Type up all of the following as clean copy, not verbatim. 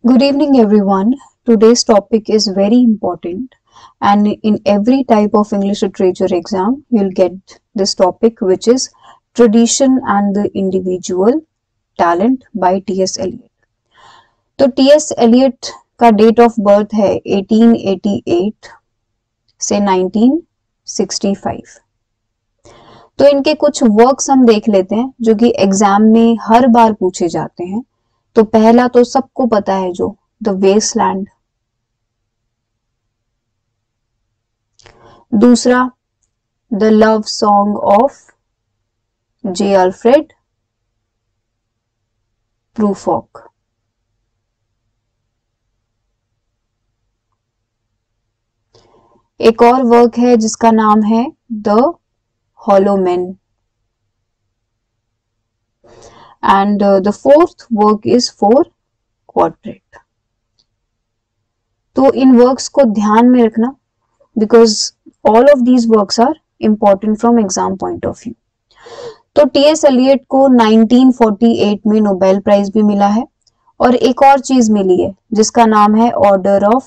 Good evening, everyone. Today's topic is very important, and in every type of English literature exam, you'll get this topic, which is Tradition and the Individual Talent by T.S. Eliot. तो T.S. Eliot का date of birth है 1888 से 1965. तो इनके कुछ works हम देख लेते हैं जो कि एग्जाम में हर बार पूछे जाते हैं. तो पहला तो सबको पता है जो द वेस्टलैंड, दूसरा the love song of J Alfred Prufrock, एक और वर्क है जिसका नाम है the hollow men, and the fourth work is for quadrat. तो इन वर्क्स को ध्यान में रखना because all of these works are important from exam point of view. तो टी.एस. एलियट को 1948 में नोबेल प्राइज भी मिला है और एक और चीज मिली है जिसका नाम है order of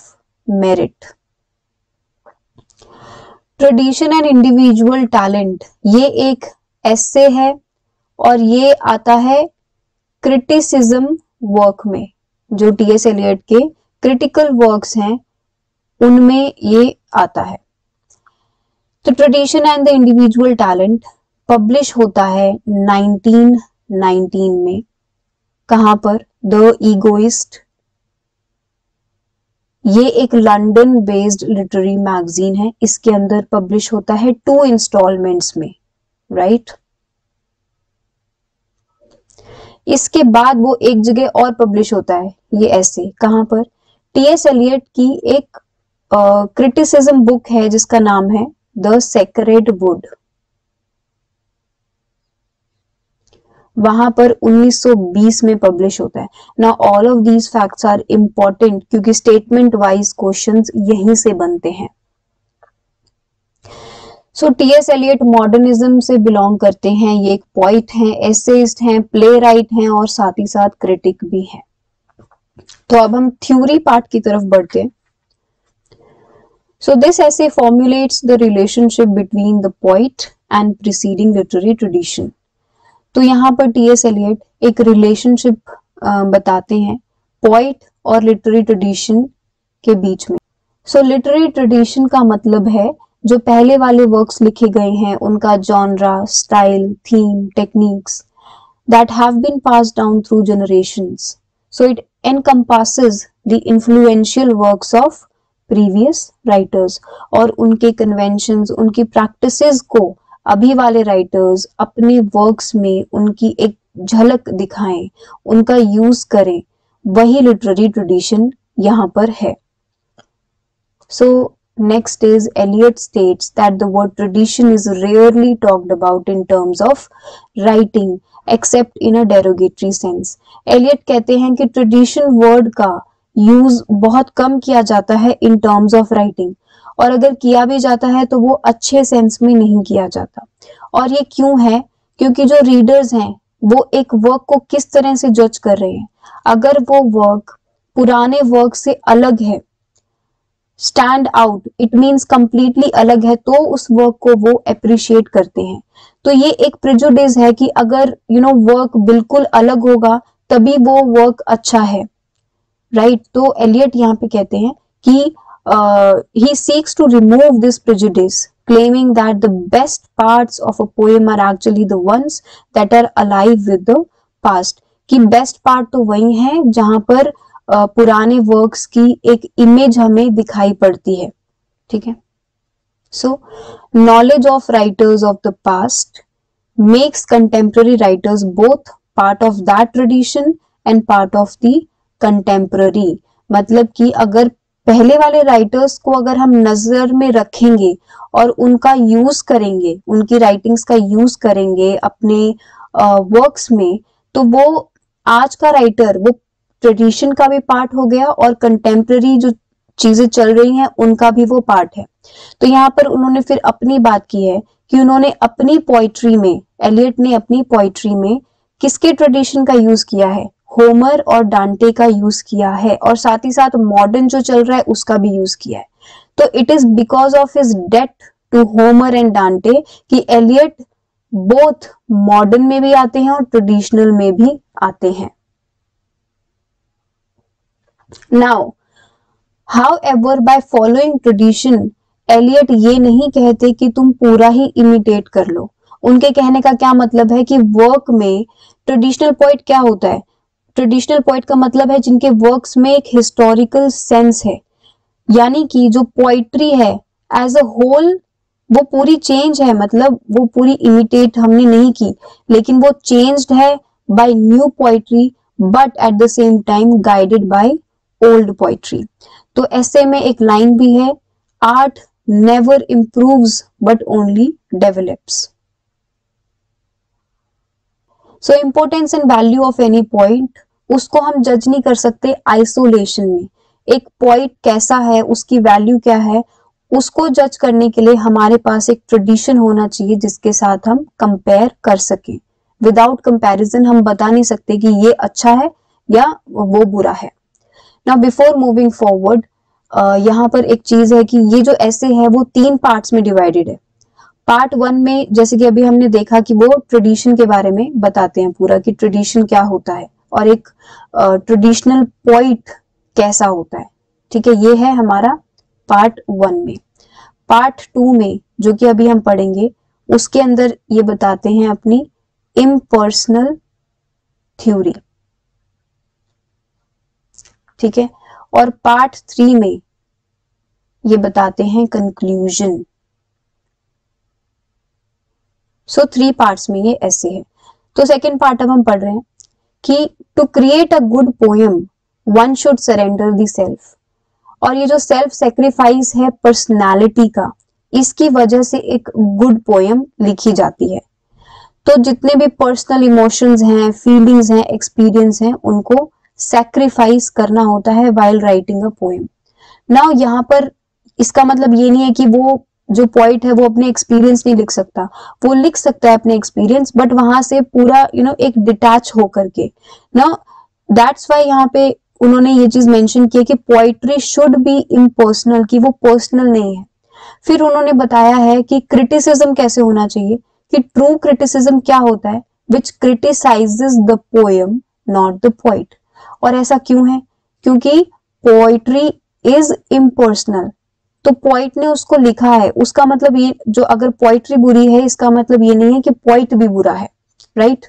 merit. Tradition and individual talent, ये एक एस्से है और ये आता है क्रिटिसिज्म वर्क में. जो टी.एस. एलियट के क्रिटिकल वर्क्स हैं उनमें ये आता है. तो tradition and the individual talent publish होता है 1919 में. कहां पर? The egoist. ये एक लंदन बेस्ड लिटरेरी मैगजीन है. इसके अंदर पब्लिश होता है 2 इंस्टॉलमेंट्स में, राइट. इसके बाद वो एक जगह और पब्लिश होता है ये ऐसे. कहां पर? टी.एस. एलियट की एक क्रिटिसिज्म बुक है जिसका नाम है द सेक्रेड वुड. वहां पर 1920 में पब्लिश होता है. Now all of these facts are important क्योंकि स्टेटमेंट वाइज क्वेश्चंस यहीं से बनते हैं. So T S. एलियट मॉडर्निज्म से बिलोंग करते हैं. ये एक पोइट हैं, एसेइस्ट हैं, प्ले राइट हैं और साथ ही साथ क्रिटिक भी हैं. तो अब हम थ्योरी पार्ट की तरफ बढ़ते हैं. सो दिस ऐसे formulates the relationship between the poet and preceding literary tradition. तो यहाँ पर टी.एस. एलियट एक रिलेशनशिप बताते हैं पोइट और लिटरेरी ट्रेडिशन के बीच में. सो लिटरेरी ट्रेडिशन का मतलब है जो पहले वाले वर्क्स लिखे गए हैं उनका genre, style, theme, techniques that have been passed down through generations. So it encompasses the influential works of previous writers और उनके conventions, उनकी practices को अभी वाले राइटर्स अपने वर्क्स में उनकी एक झलक दिखाएं, उनका यूज करें. वही लिटरेरी ट्रेडिशन यहाँ पर है. So next is Eliot states that the word tradition is rarely talked about in terms of writing except in a derogatory sense. Eliot कहते हैं कि tradition word का यूज बहुत कम किया जाता है in terms of writing और अगर किया भी जाता है तो वो अच्छे सेंस में नहीं किया जाता. और ये क्यों है? क्योंकि जो रीडर्स हैं वो एक वर्क को किस तरह से जज कर रहे हैं. अगर वो वर्क पुराने वर्क से अलग है, stand out, it means completely अलग है, तो उस वर्क को वो अप्रिशिएट करते हैं. तो ये एक प्रेजुडिस है कि अगर वर्क बिल्कुल अलग होगा तभी वो वर्क अच्छा है, राइट. तो एलियट यहाँ पे कहते हैं कि he seeks to remove this prejudice, claiming that the best parts of a poem are actually the ones that are alive with the past. कि बेस्ट पार्ट तो वही है जहां पर पुराने वर्क्स की एक इमेज हमें दिखाई पड़ती है. ठीक है. सो knowledge of writers of the past makes contemporary writers both part of that tradition and part of the contemporary. मतलब कि अगर पहले वाले राइटर्स को अगर हम नजर में रखेंगे और उनका यूज करेंगे, उनकी राइटिंग्स का यूज करेंगे अपने वर्क्स में, तो वो आज का राइटर वो ट्रेडिशन का भी पार्ट हो गया और कंटेम्पररी जो चीजें चल रही हैं उनका भी वो पार्ट है. तो यहाँ पर उन्होंने फिर अपनी बात की है कि उन्होंने अपनी पोइट्री में, एलियट ने अपनी पोइट्री में किसके ट्रेडिशन का यूज किया है? होमर और डांटे का यूज किया है और साथ ही साथ मॉडर्न जो चल रहा है उसका भी यूज किया है। तो it is because of his debt to Homer and Dante कि एलियट बोथ मॉडर्न में भी आते हैं और ट्रेडिशनल में भी आते हैं। Now however by following tradition, Eliot ये नहीं कहते कि तुम पूरा ही इमिटेट कर लो। उनके कहने का क्या मतलब है कि वर्क में ट्रेडिशनल पोइट क्या होता है, ट्रेडिशनल पोइट का मतलब है जिनके वर्क्स में एक हिस्टोरिकल सेंस है, यानी कि जो पोइट्री है एज अ होल वो पूरी चेंज है, मतलब वो पूरी इमिटेट हमने नहीं की, लेकिन वो चेंज्ड है by new poetry but at the same time guided by old poetry. तो ऐसे में एक लाइन भी है, art never improves but only develops. So importance and value of any point, उसको हम जज नहीं कर सकते आइसोलेशन में। एक पॉइंट कैसा है, उसकी वैल्यू क्या है, उसको जज करने के लिए हमारे पास एक ट्रेडिशन होना चाहिए जिसके साथ हम कंपेयर कर सकें। विदाउट कंपैरिजन हम बता नहीं सकते कि ये अच्छा है या वो बुरा है। नाउ बिफोर मूविंग फॉरवर्ड, यहाँ पर एक चीज है कि ये जो ऐसे है वो 3 पार्ट्स में डिवाइडेड है। पार्ट 1 में जैसे कि अभी हमने देखा कि वो ट्रेडिशन के बारे में बताते हैं पूरा कि ट्रेडिशन क्या होता है और एक ट्रेडिशनल पोइट कैसा होता है। ठीक है, ये है हमारा पार्ट 1 में। पार्ट 2 में जो कि अभी हम पढ़ेंगे उसके अंदर ये बताते हैं अपनी इम्पर्सनल थ्योरी। ठीक है, और पार्ट 3 में ये बताते हैं कंक्लूजन। सो 3 पार्ट्स में ये ऐसे है। तो सेकेंड पार्ट अब हम पढ़ रहे हैं कि to create a good poem one should surrender the self. और ये जो सेल्फ सेक्रीफाइस है पर्सनालिटी का, इसकी वजह से एक गुड पोएम लिखी जाती है। तो जितने भी पर्सनल इमोशंस हैं, फीलिंग्स हैं, एक्सपीरियंस हैं, उनको सैक्रिफाइस करना होता है while writing a poem. Now यहाँ पर इसका मतलब ये नहीं है कि वो जो पोइट है वो अपने एक्सपीरियंस नहीं लिख सकता, वो लिख सकता है अपने एक्सपीरियंस, बट वहां से पूरा एक डिटैच होकर के। नाउ दैट्स व्हाई यहाँ पे उन्होंने ये चीज मेंशन की कि पोइट्री शुड बी इम्पर्सनल, कि वो पर्सनल नहीं है। फिर उन्होंने बताया है कि क्रिटिसिज्म कैसे होना चाहिए, कि ट्रू क्रिटिसिज्म क्या होता है, which criticises the poem not the poet. और ऐसा क्यों है, क्योंकि पोइट्री इज इम्पर्सनल, तो पोइट ने उसको लिखा है, उसका मतलब ये, जो अगर पोइट्री बुरी है इसका मतलब ये नहीं है कि पोइट भी बुरा है, राइट।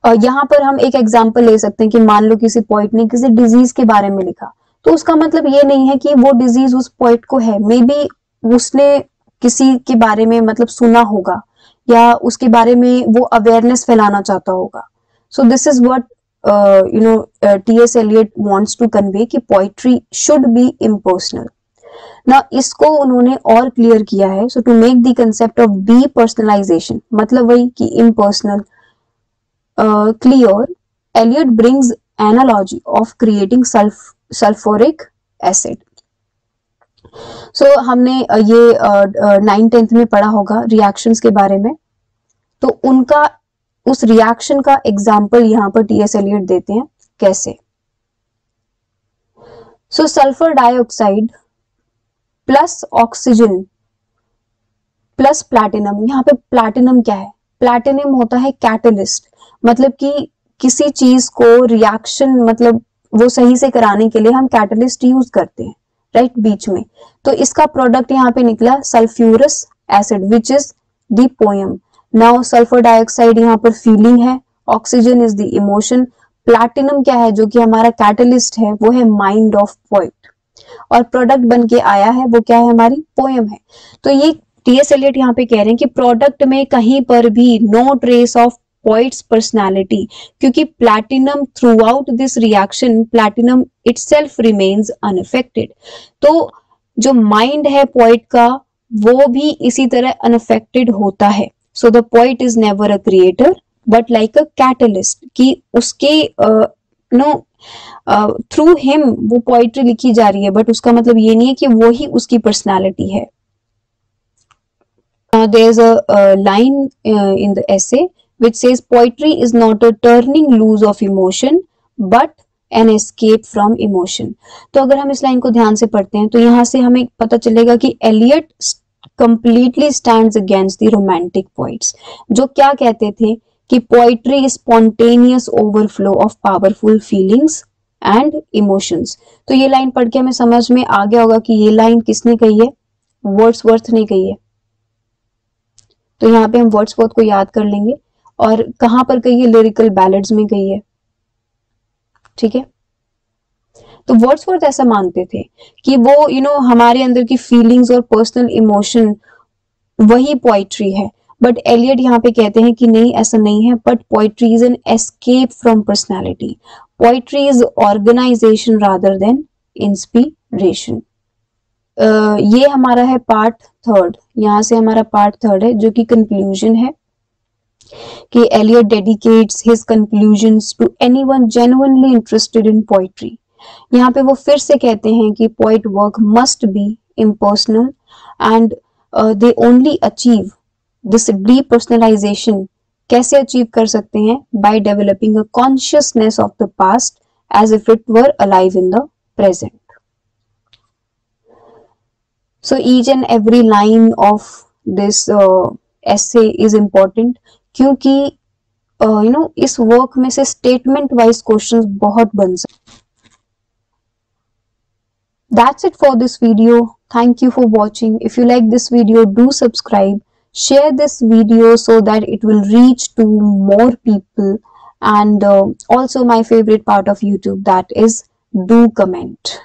यहाँ पर हम एक एग्जांपल ले सकते हैं कि मान लो किसी पोइट ने किसी डिजीज के बारे में लिखा, तो उसका मतलब ये नहीं है कि वो डिजीज उस पोइट को है, मे बी उसने किसी के बारे में मतलब सुना होगा या उसके बारे में वो अवेयरनेस फैलाना चाहता होगा। So this is what T.S. Eliot wants to convey कि poetry should be impersonal. ना इसको उन्होंने और क्लियर किया है। So to make the concept of depersonalization, मतलब वही कि impersonal clear, Eliot brings analogy of creating sulfuric acid. सो हमने ये 9th-10th में पढ़ा होगा रिएक्शंस के बारे में, तो उनका उस रिएक्शन का एग्जाम्पल यहाँ पर टी एस एलियट देते हैं कैसे। So sulphur dioxide plus oxygen plus platinum. यहाँ पे प्लैटिनम क्या है, प्लैटिनम होता है कैटलिस्ट, मतलब कि किसी चीज को रिएक्शन मतलब वो सही से कराने के लिए हम कैटलिस्ट यूज करते हैं, राइट, बीच में। तो इसका प्रोडक्ट यहाँ पे निकला sulphurous acid which is the poem. Now sulphur dioxide यहाँ पर फीलिंग है, oxygen is the emotion, platinum क्या है जो कि हमारा कैटलिस्ट है, वो है माइंड ऑफ पोइट, और प्रोडक्ट बन के आया है वो क्या है, हमारी पोएम है। तो ये टी.एस. एलियट यहाँ पे कह रहे हैं कि प्रोडक्ट में कहीं पर भी no trace of poet's personality, क्योंकि platinum throughout this reaction platinum itself remains unaffected. तो जो माइंड है पोइट का वो भी इसी तरह अनअफेक्टेड होता है। So the poet is never a creator but like a catalyst, कि उसके थ्रू हिम वो पोइट्री लिखी जा रही है, बट उसका मतलब ये नहीं है कि वो ही उसकी पर्सनालिटी है। There is a line in the essay which says poetry is not a turning loose of emotion but an escape from emotion. तो अगर हम इस लाइन को ध्यान से पढ़ते हैं तो यहाँ से हमें पता चलेगा कि Elliott completely stands against the romantic poets, जो क्या कहते थे कि poetry is spontaneous overflow of powerful feelings and emotions. तो ये लाइन पढ़ के हमें समझ में आ गया होगा कि ये लाइन किसने कही है, वर्ड्सवर्थ ने कही है। तो यहाँ पे हम वर्ड्सवर्थ को याद कर लेंगे और कहां पर कही है, लिरिकल बैलेड्स में कही है, ठीक है। तो वर्ड्सवर्थ ऐसा मानते थे कि वो हमारे अंदर की फीलिंग्स और पर्सनल इमोशन वही पोइट्री है, बट एलियट यहाँ पे कहते हैं कि नहीं, ऐसा नहीं है, but poetry is an escape from personality, poetry is organisation rather than inspiration. ये हमारा है पार्ट थर्ड, यहाँ से हमारा पार्ट थर्ड है जो कि कंक्लूजन है कि Eliot dedicates his conclusions to anyone genuinely interested in poetry. यहाँ पे वो फिर से कहते हैं कि poet work must be impersonal and they only achieve this deep personalisation. कैसे अचीव कर सकते हैं, by developing a consciousness of the past as if it were alive in the present. So each and every line of this essay is important क्योंकि इस work में से statement wise questions बहुत बन सकते। That's it for this video. Thank you for watching. If you like this video, do subscribe. Share this video so that it will reach to more people. And also my favorite part of YouTube, that is do comment.